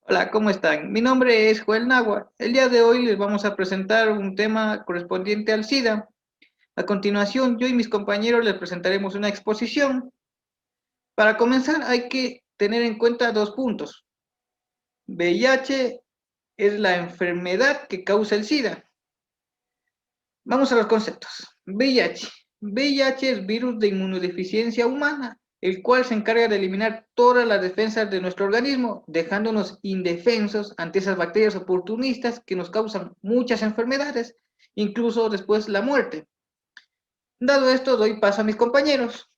Hola, ¿cómo están? Mi nombre es Joel Nagua. El día de hoy les vamos a presentar un tema correspondiente al SIDA. A continuación, yo y mis compañeros les presentaremos una exposición. Para comenzar, hay que tener en cuenta dos puntos. VIH es la enfermedad que causa el SIDA. Vamos a los conceptos. VIH. VIH es virus de inmunodeficiencia humana, el cual se encarga de eliminar todas las defensas de nuestro organismo, dejándonos indefensos ante esas bacterias oportunistas que nos causan muchas enfermedades, incluso después la muerte. Dado esto, doy paso a mis compañeros.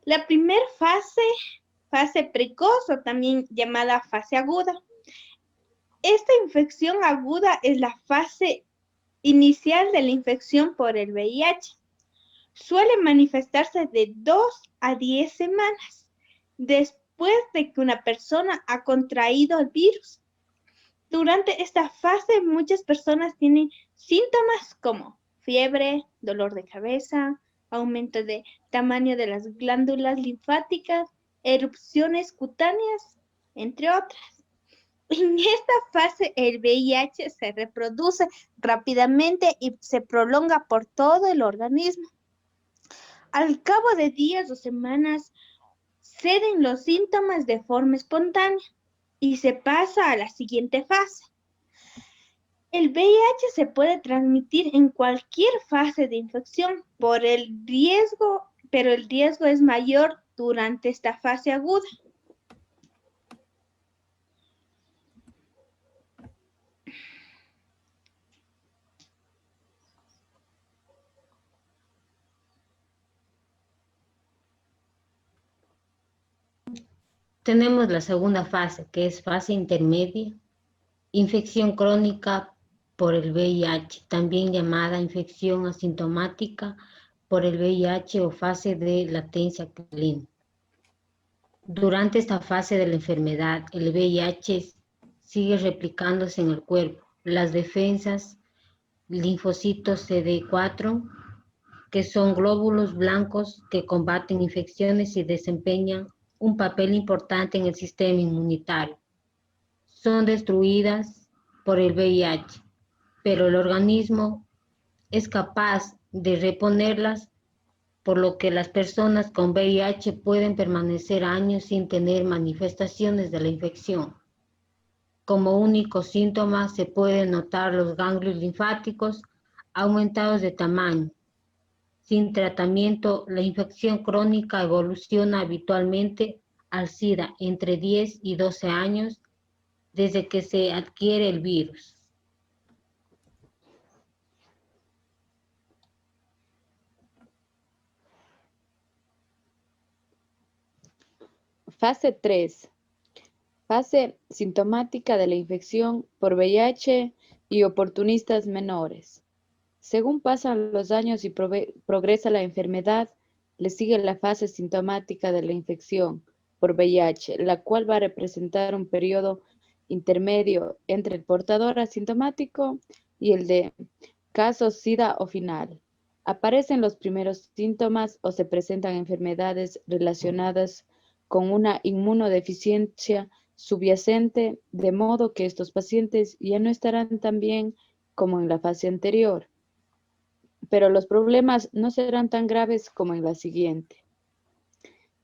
La primera fase precoz o también llamada fase aguda. Esta infección aguda es la fase inicial de la infección por el VIH. Suele manifestarse de 2 a 10 semanas después de que una persona ha contraído el virus. Durante esta fase muchas personas tienen síntomas como fiebre, dolor de cabeza, aumento de tamaño de las glándulas linfáticas, erupciones cutáneas, entre otras. En esta fase el VIH se reproduce rápidamente y se prolonga por todo el organismo. Al cabo de días o semanas ceden los síntomas de forma espontánea y se pasa a la siguiente fase. El VIH se puede transmitir en cualquier fase de infección pero el riesgo es mayor durante esta fase aguda. Tenemos la segunda fase, que es fase intermedia, infección crónica por el VIH, también llamada infección asintomática por el VIH o fase de latencia clínica. Durante esta fase de la enfermedad, el VIH sigue replicándose en el cuerpo. Las defensas, linfocitos CD4, que son glóbulos blancos que combaten infecciones y desempeñan un papel importante en el sistema inmunitario, son destruidas por el VIH, pero el organismo es capaz de reponerlas, por lo que las personas con VIH pueden permanecer años sin tener manifestaciones de la infección. Como único síntoma se pueden notar los ganglios linfáticos aumentados de tamaño. Sin tratamiento, la infección crónica evoluciona habitualmente al SIDA entre 10 y 12 años desde que se adquiere el virus. Fase 3. Fase sintomática de la infección por VIH y oportunistas menores. Según pasan los años y progresa la enfermedad, le sigue la fase sintomática de la infección por VIH, la cual va a representar un periodo intermedio entre el portador asintomático y el de caso SIDA o final. Aparecen los primeros síntomas o se presentan enfermedades relacionadas con una inmunodeficiencia subyacente, de modo que estos pacientes ya no estarán tan bien como en la fase anterior, pero los problemas no serán tan graves como en la siguiente.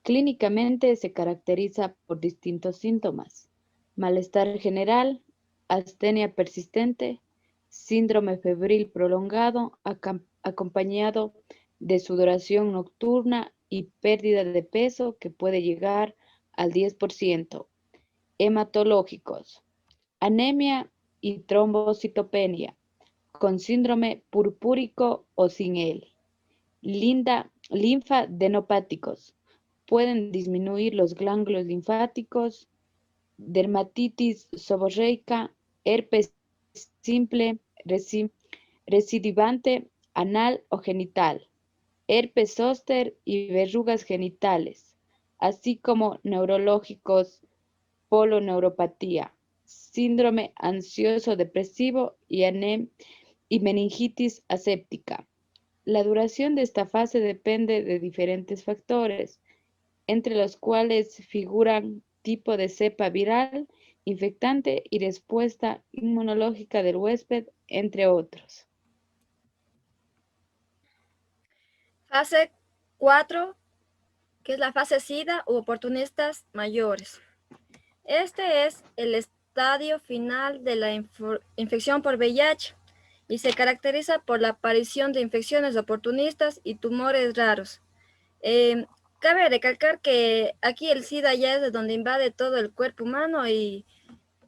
Clínicamente se caracteriza por distintos síntomas: malestar general, astenia persistente, síndrome febril prolongado acompañado de sudoración nocturna y pérdida de peso que puede llegar al 10%. Hematológicos: anemia y trombocitopenia, con síndrome purpúrico o sin él. Linfadenopáticos: pueden disminuir los ganglios linfáticos. Dermatitis seborreica, herpes simple, recidivante, anal o genital, herpes zóster y verrugas genitales, así como neurológicos, poloneuropatía, síndrome ansioso depresivo y meningitis aséptica. La duración de esta fase depende de diferentes factores, entre los cuales figuran tipo de cepa viral, infectante y respuesta inmunológica del huésped, entre otros. Fase 4, que es la fase SIDA u oportunistas mayores. Este es el estadio final de la infección por VIH y se caracteriza por la aparición de infecciones oportunistas y tumores raros. Cabe recalcar que aquí el SIDA ya es de donde invade todo el cuerpo humano, y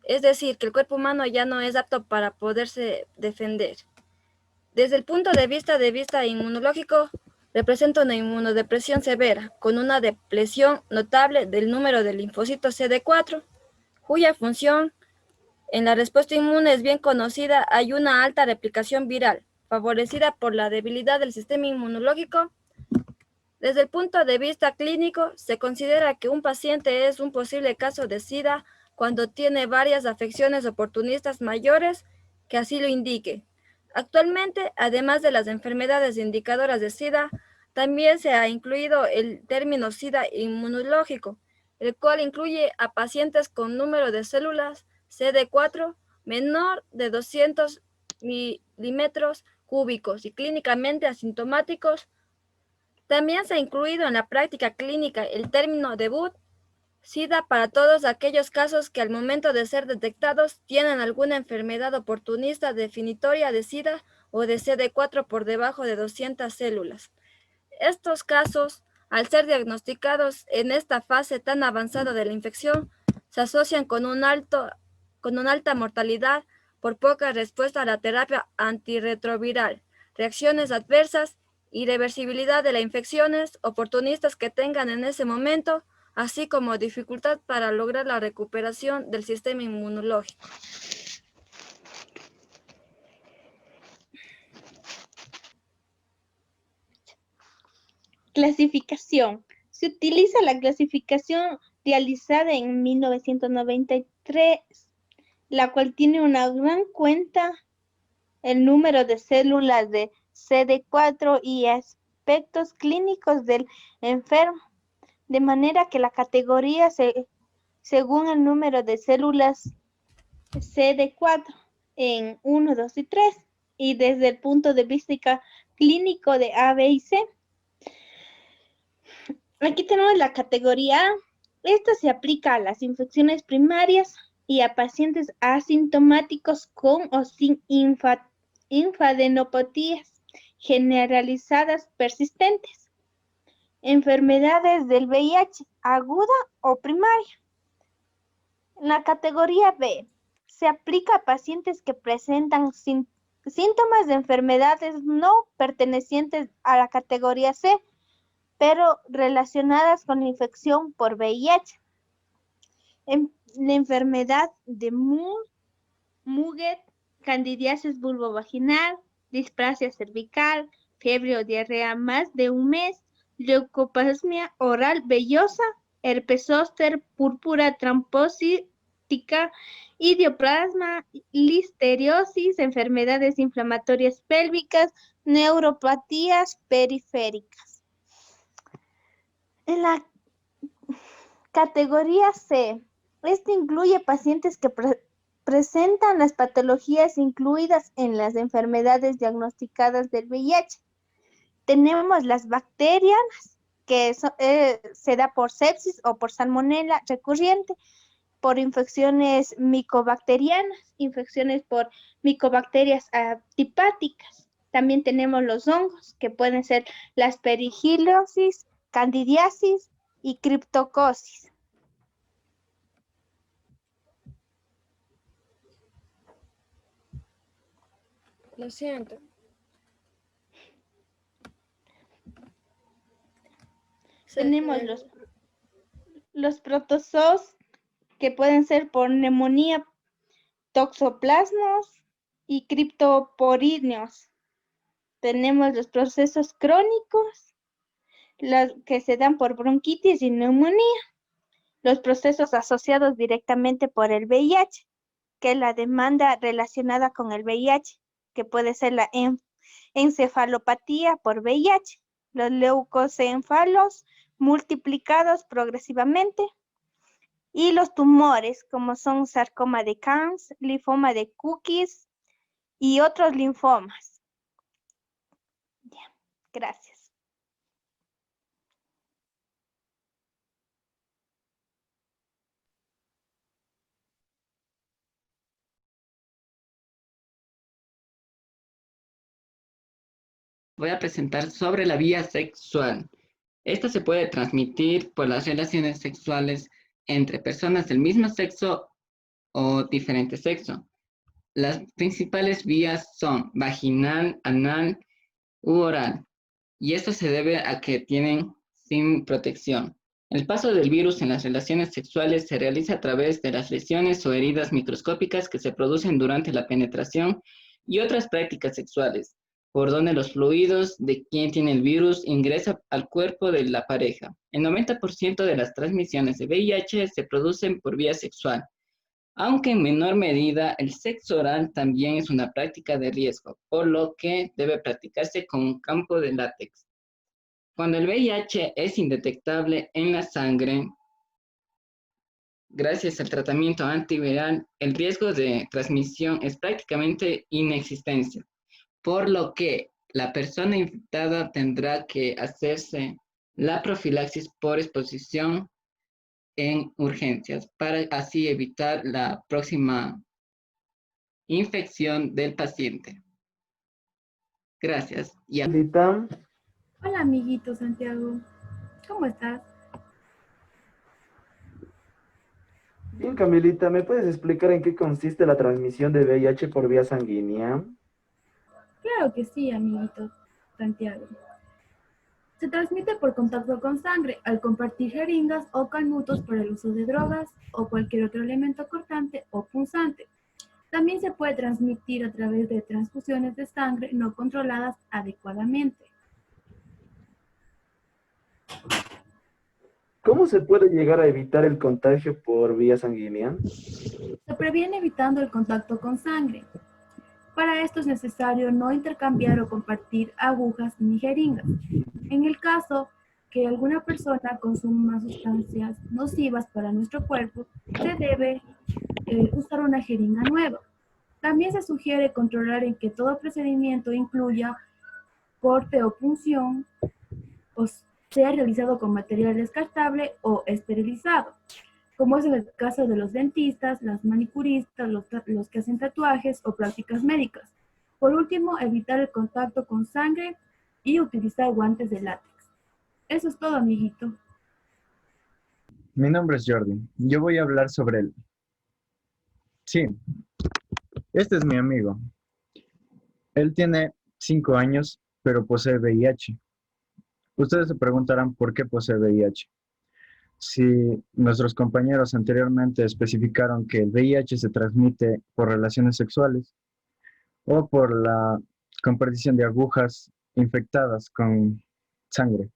es decir, que el cuerpo humano ya no es apto para poderse defender. Desde el punto de vista inmunológico, representa una inmunodepresión severa, con una depresión notable del número de linfocitos CD4, cuya función en la respuesta inmune es bien conocida. Hay una alta replicación viral, favorecida por la debilidad del sistema inmunológico. Desde el punto de vista clínico, se considera que un paciente es un posible caso de SIDA cuando tiene varias afecciones oportunistas mayores que así lo indique. Actualmente, además de las enfermedades indicadoras de SIDA, también se ha incluido el término SIDA inmunológico, el cual incluye a pacientes con número de células CD4 menor de 200 milímetros cúbicos y clínicamente asintomáticos. También se ha incluido en la práctica clínica el término debut SIDA para todos aquellos casos que al momento de ser detectados tienen alguna enfermedad oportunista definitoria de SIDA o de CD4 por debajo de 200 células. Estos casos, al ser diagnosticados en esta fase tan avanzada de la infección, se asocian con una alta mortalidad por poca respuesta a la terapia antirretroviral, reacciones adversas, irreversibilidad de las infecciones oportunistas que tengan en ese momento, así como dificultad para lograr la recuperación del sistema inmunológico. Clasificación. Se utiliza la clasificación realizada en 1993, la cual tiene una gran cuenta el número de células de CD4 y aspectos clínicos del enfermo, de manera que la categoría según el número de células CD4 en 1, 2 y 3, y desde el punto de vista clínico de A, B y C. Aquí tenemos la categoría A. Esta se aplica a las infecciones primarias y a pacientes asintomáticos con o sin linfadenopatías generalizadas persistentes. Enfermedades del VIH, aguda o primaria. En la categoría B, se aplica a pacientes que presentan síntomas de enfermedades no pertenecientes a la categoría C, pero relacionadas con la infección por VIH. La enfermedad de Muget, candidiasis vulvovaginal, displasia cervical, fiebre o diarrea más de un mes, leucoplasmia oral vellosa, herpes zóster, púrpura trombocítica, idioplasma, listeriosis, enfermedades inflamatorias pélvicas, neuropatías periféricas. En la categoría C, este incluye pacientes que presentan las patologías incluidas en las enfermedades diagnosticadas del VIH. Tenemos las bacterianas, que se da por sepsis o por salmonela recurrente, por infecciones micobacterianas, infecciones por micobacterias antipáticas. También tenemos los hongos, que pueden ser la aspergillosis, candidiasis y criptococcus. Lo siento. Tenemos los protozoos, que pueden ser por neumonía, toxoplasmos y criptosporidios. Tenemos los procesos crónicos, los que se dan por bronquitis y neumonía. Los procesos asociados directamente por el VIH, que es la demanda relacionada con el VIH, que puede ser la encefalopatía por VIH, los leucoencefalos multiplicados progresivamente, y los tumores, como son sarcoma de Kahn's, linfoma de Kupffer y otros linfomas. Ya, gracias. Voy a presentar sobre la vía sexual. Esta se puede transmitir por las relaciones sexuales entre personas del mismo sexo o diferente sexo. Las principales vías son vaginal, anal u oral, y esto se debe a que tienen sin protección. El paso del virus en las relaciones sexuales se realiza a través de las lesiones o heridas microscópicas que se producen durante la penetración y otras prácticas sexuales, por donde los fluidos de quien tiene el virus ingresan al cuerpo de la pareja. El 90% de las transmisiones de VIH se producen por vía sexual, aunque en menor medida el sexo oral también es una práctica de riesgo, por lo que debe practicarse con un campo de látex. Cuando el VIH es indetectable en la sangre, gracias al tratamiento antiviral, el riesgo de transmisión es prácticamente inexistente, por lo que la persona infectada tendrá que hacerse la profilaxis por exposición en urgencias para así evitar la próxima infección del paciente. Gracias. Hola, amiguito Santiago. ¿Cómo estás? Bien, Camilita, ¿me puedes explicar en qué consiste la transmisión de VIH por vía sanguínea? Claro que sí, amiguito Santiago. Se transmite por contacto con sangre, al compartir jeringas o canutos por el uso de drogas o cualquier otro elemento cortante o punzante. También se puede transmitir a través de transfusiones de sangre no controladas adecuadamente. ¿Cómo se puede llegar a evitar el contagio por vía sanguínea? Se previene evitando el contacto con sangre. Para esto es necesario no intercambiar o compartir agujas ni jeringas. En el caso que alguna persona consuma sustancias nocivas para nuestro cuerpo, se debe usar una jeringa nueva. También se sugiere controlar en que todo procedimiento incluya corte o punción o sea realizado con material descartable o esterilizado, como es en el caso de los dentistas, las manicuristas, los que hacen tatuajes o prácticas médicas. Por último, evitar el contacto con sangre y utilizar guantes de látex. Eso es todo, amiguito. Mi nombre es Jordi. Yo voy a hablar sobre él. Sí, este es mi amigo. Él tiene 5 años, pero posee VIH. Ustedes se preguntarán por qué posee VIH. Si nuestros compañeros anteriormente especificaron que el VIH se transmite por relaciones sexuales o por la compartición de agujas infectadas con sangre.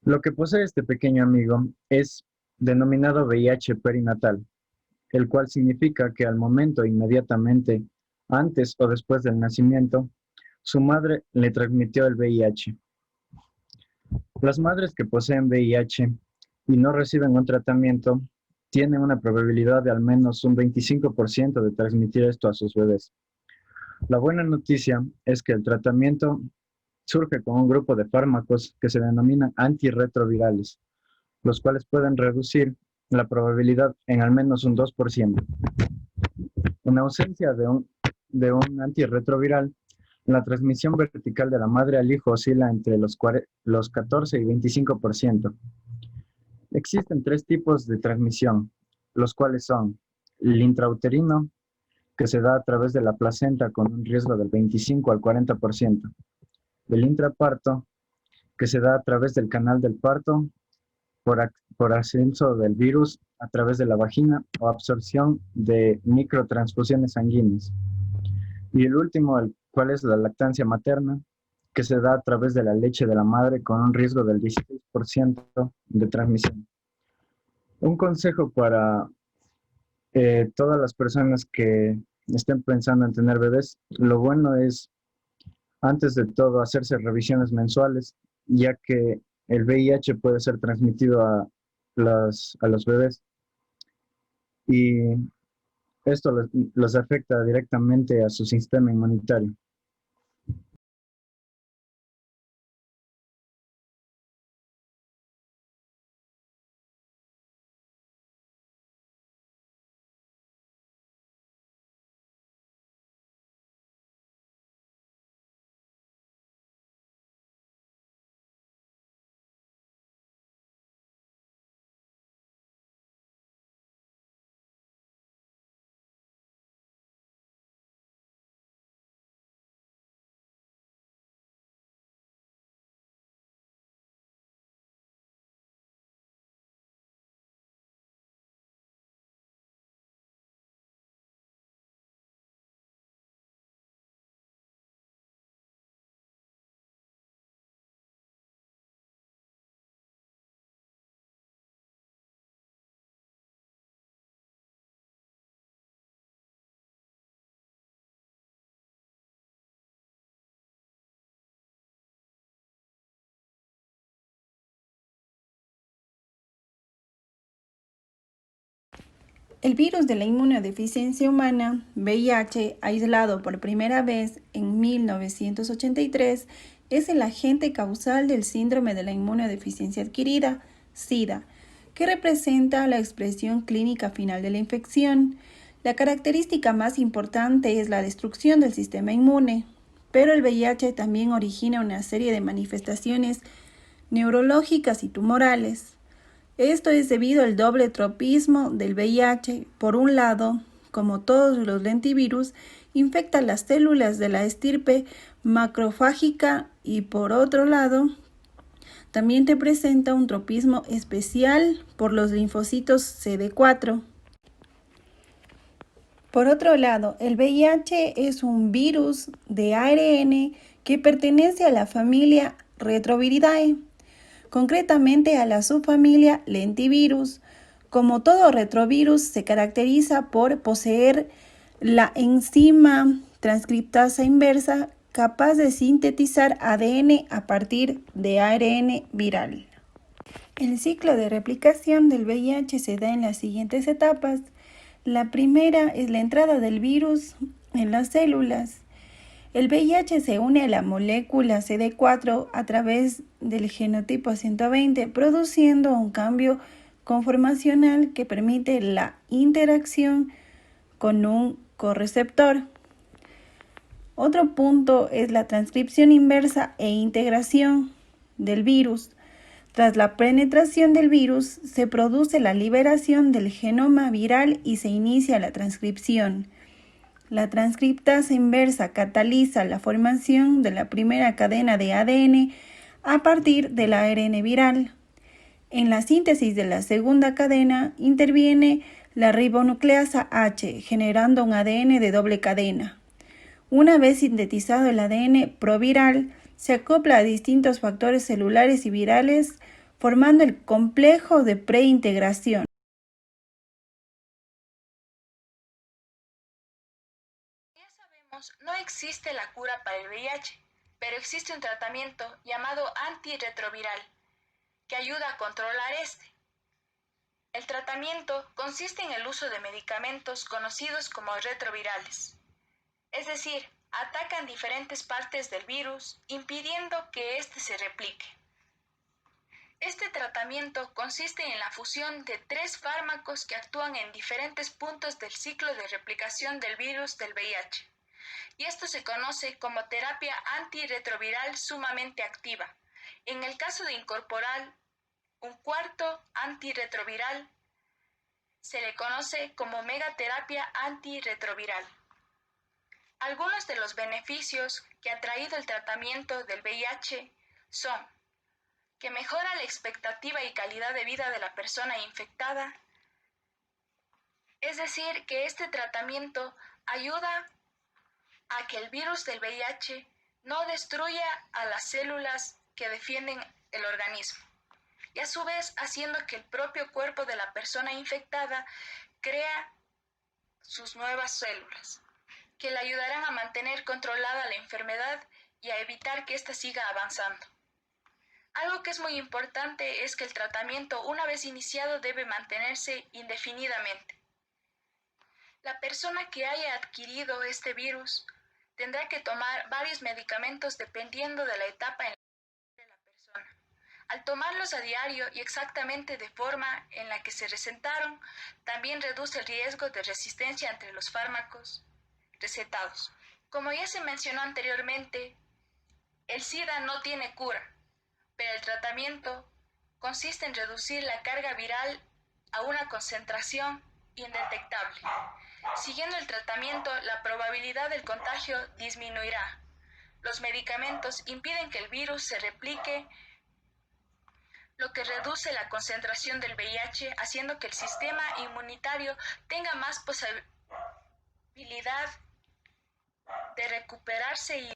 Lo que posee este pequeño amigo es denominado VIH perinatal, el cual significa que al momento inmediatamente antes o después del nacimiento, su madre le transmitió el VIH. Las madres que poseen VIH y no reciben un tratamiento tienen una probabilidad de al menos un 25% de transmitir esto a sus bebés. La buena noticia es que el tratamiento surge con un grupo de fármacos que se denominan antirretrovirales, los cuales pueden reducir la probabilidad en al menos un 2%. En ausencia de un antirretroviral, la transmisión vertical de la madre al hijo oscila entre los 14 y 25%. Existen 3 tipos de transmisión, los cuales son el intrauterino, que se da a través de la placenta con un riesgo del 25 al 40%. El intraparto, que se da a través del canal del parto, por ascenso del virus a través de la vagina o absorción de microtransfusiones sanguíneas. Y el último, el cual es la lactancia materna, que se da a través de la leche de la madre con un riesgo del 16% de transmisión. Un consejo para todas las personas que estén pensando en tener bebés, lo bueno es, antes de todo, hacerse revisiones mensuales, ya que el VIH puede ser transmitido a los bebés y esto los afecta directamente a su sistema inmunitario. El virus de la inmunodeficiencia humana, VIH, aislado por primera vez en 1983, es el agente causal del síndrome de la inmunodeficiencia adquirida, SIDA, que representa la expresión clínica final de la infección. La característica más importante es la destrucción del sistema inmune, pero el VIH también origina una serie de manifestaciones neurológicas y tumorales. Esto es debido al doble tropismo del VIH. Por un lado, como todos los lentivirus, infecta las células de la estirpe macrofágica y por otro lado, también te presenta un tropismo especial por los linfocitos CD4. Por otro lado, el VIH es un virus de ARN que pertenece a la familia Retroviridae, concretamente a la subfamilia Lentivirus. Como todo retrovirus, se caracteriza por poseer la enzima transcriptasa inversa capaz de sintetizar ADN a partir de ARN viral. El ciclo de replicación del VIH se da en las siguientes etapas. La primera es la entrada del virus en las células. El VIH se une a la molécula CD4 a través del genotipo 120, produciendo un cambio conformacional que permite la interacción con un correceptor. Otro punto es la transcripción inversa e integración del virus. Tras la penetración del virus, se produce la liberación del genoma viral y se inicia la transcripción. La transcriptasa inversa cataliza la formación de la primera cadena de ADN a partir del ARN viral. En la síntesis de la segunda cadena interviene la ribonucleasa H, generando un ADN de doble cadena. Una vez sintetizado el ADN proviral, se acopla a distintos factores celulares y virales, formando el complejo de preintegración. Ya sabemos, no existe la cura para el VIH, pero existe un tratamiento llamado antirretroviral que ayuda a controlar este. El tratamiento consiste en el uso de medicamentos conocidos como retrovirales, es decir, atacan diferentes partes del virus, impidiendo que éste se replique. Este tratamiento consiste en la fusión de 3 fármacos que actúan en diferentes puntos del ciclo de replicación del virus del VIH, y esto se conoce como terapia antirretroviral sumamente activa. En el caso de incorporar un cuarto antirretroviral, se le conoce como megaterapia antirretroviral. Algunos de los beneficios que ha traído el tratamiento del VIH son que mejora la expectativa y calidad de vida de la persona infectada, es decir, que este tratamiento ayuda a que el virus del VIH no destruya a las células que defienden el organismo, y a su vez haciendo que el propio cuerpo de la persona infectada crea sus nuevas células, que le ayudarán a mantener controlada la enfermedad y a evitar que ésta siga avanzando. Algo que es muy importante es que el tratamiento, una vez iniciado, debe mantenerse indefinidamente. La persona que haya adquirido este virus tendrá que tomar varios medicamentos dependiendo de la etapa en la que la persona. Al tomarlos a diario y exactamente de forma en la que se recetaron, también reduce el riesgo de resistencia entre los fármacos recetados. Como ya se mencionó anteriormente, el SIDA no tiene cura, pero el tratamiento consiste en reducir la carga viral a una concentración indetectable. Siguiendo el tratamiento, la probabilidad del contagio disminuirá. Los medicamentos impiden que el virus se replique, lo que reduce la concentración del VIH, haciendo que el sistema inmunitario tenga más posibilidad de recuperarse y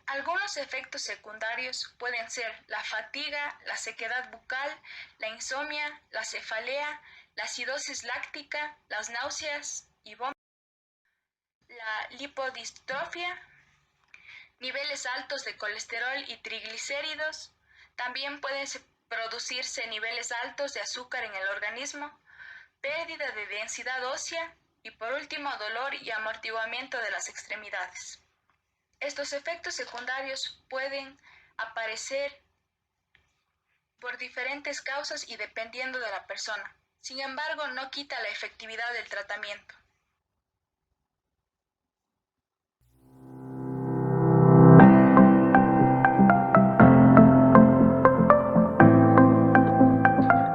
algunos efectos secundarios pueden ser la fatiga, la sequedad bucal, la insomnia, la cefalea, la acidosis láctica, las náuseas y vómitos, la lipodistrofia, niveles altos de colesterol y triglicéridos. También pueden producirse niveles altos de azúcar en el organismo, pérdida de densidad ósea y por último dolor y amortiguamiento de las extremidades. Estos efectos secundarios pueden aparecer por diferentes causas y dependiendo de la persona. Sin embargo, no quita la efectividad del tratamiento.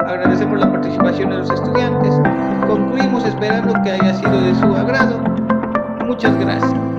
Agradecemos la participación de los estudiantes. Concluimos esperando que haya sido de su agrado. Muchas gracias.